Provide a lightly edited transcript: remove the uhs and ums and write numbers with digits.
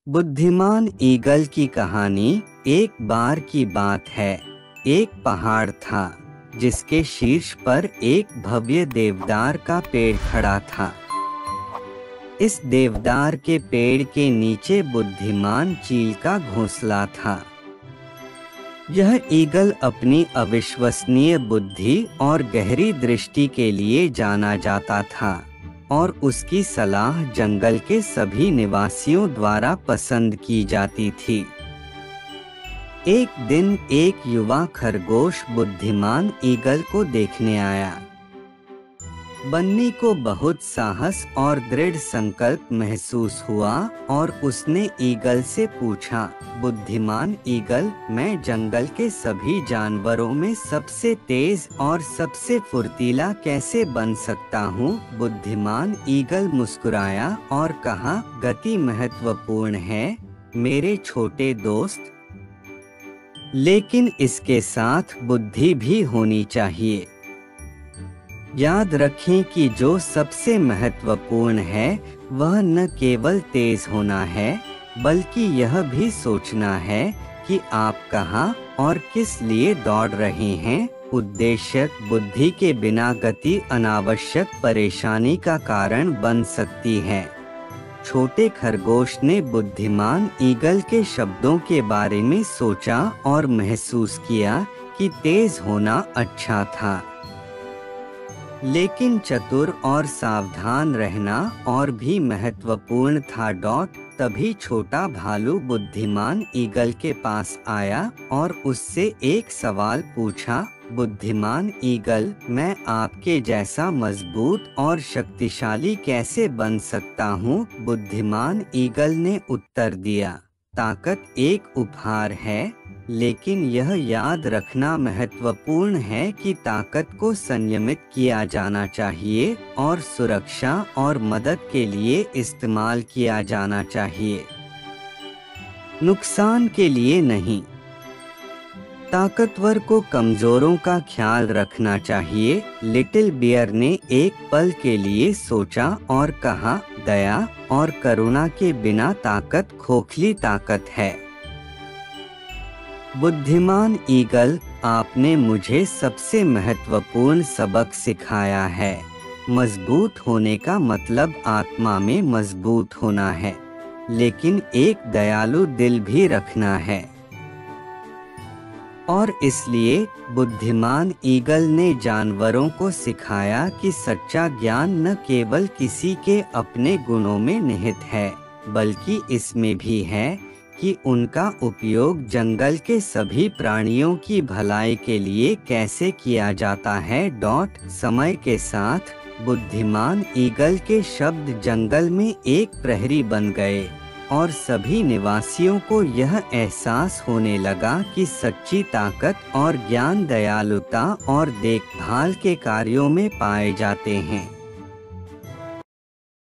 बुद्धिमान ईगल की कहानी। एक बार की बात है, एक पहाड़ था जिसके शीर्ष पर एक भव्य देवदार का पेड़ खड़ा था। इस देवदार के पेड़ के नीचे बुद्धिमान चील का घोंसला था। यह ईगल अपनी अविश्वसनीय बुद्धि और गहरी दृष्टि के लिए जाना जाता था और उसकी सलाह जंगल के सभी निवासियों द्वारा पसंद की जाती थी। एक दिन एक युवा खरगोश बुद्धिमान ईगल को देखने आया। बन्नी को बहुत साहस और दृढ़ संकल्प महसूस हुआ और उसने ईगल से पूछा, बुद्धिमान ईगल, मैं जंगल के सभी जानवरों में सबसे तेज और सबसे फुर्तीला कैसे बन सकता हूँ? बुद्धिमान ईगल मुस्कुराया और कहा, गति महत्वपूर्ण है मेरे छोटे दोस्त, लेकिन इसके साथ बुद्धि भी होनी चाहिए। याद रखें कि जो सबसे महत्वपूर्ण है वह न केवल तेज होना है, बल्कि यह भी सोचना है कि आप कहाँ और किस लिए दौड़ रहे हैं। उद्देश्य बुद्धि के बिना गति अनावश्यक परेशानी का कारण बन सकती है। छोटे खरगोश ने बुद्धिमान ईगल के शब्दों के बारे में सोचा और महसूस किया कि तेज होना अच्छा था, लेकिन चतुर और सावधान रहना और भी महत्वपूर्ण था। तभी छोटा भालू बुद्धिमान ईगल के पास आया और उससे एक सवाल पूछा, बुद्धिमान ईगल, मैं आपके जैसा मजबूत और शक्तिशाली कैसे बन सकता हूँ? बुद्धिमान ईगल ने उत्तर दिया, ताकत एक उपहार है, लेकिन यह याद रखना महत्वपूर्ण है कि ताकत को संयमित किया जाना चाहिए और सुरक्षा और मदद के लिए इस्तेमाल किया जाना चाहिए, नुकसान के लिए नहीं। ताकतवर को कमजोरों का ख्याल रखना चाहिए। लिटिल बियर ने एक पल के लिए सोचा और कहा, दया और करुणा के बिना ताकत खोखली ताकत है। बुद्धिमान ईगल, आपने मुझे सबसे महत्वपूर्ण सबक सिखाया है। मजबूत होने का मतलब आत्मा में मजबूत होना है, लेकिन एक दयालु दिल भी रखना है। और इसलिए बुद्धिमान ईगल ने जानवरों को सिखाया कि सच्चा ज्ञान न केवल किसी के अपने गुणों में निहित है, बल्कि इसमें भी है कि उनका उपयोग जंगल के सभी प्राणियों की भलाई के लिए कैसे किया जाता है। समय के साथ बुद्धिमान ईगल के शब्द जंगल में एक प्रहरी बन गए और सभी निवासियों को यह एहसास होने लगा कि सच्ची ताकत और ज्ञान दयालुता और देखभाल के कार्यों में पाए जाते हैं।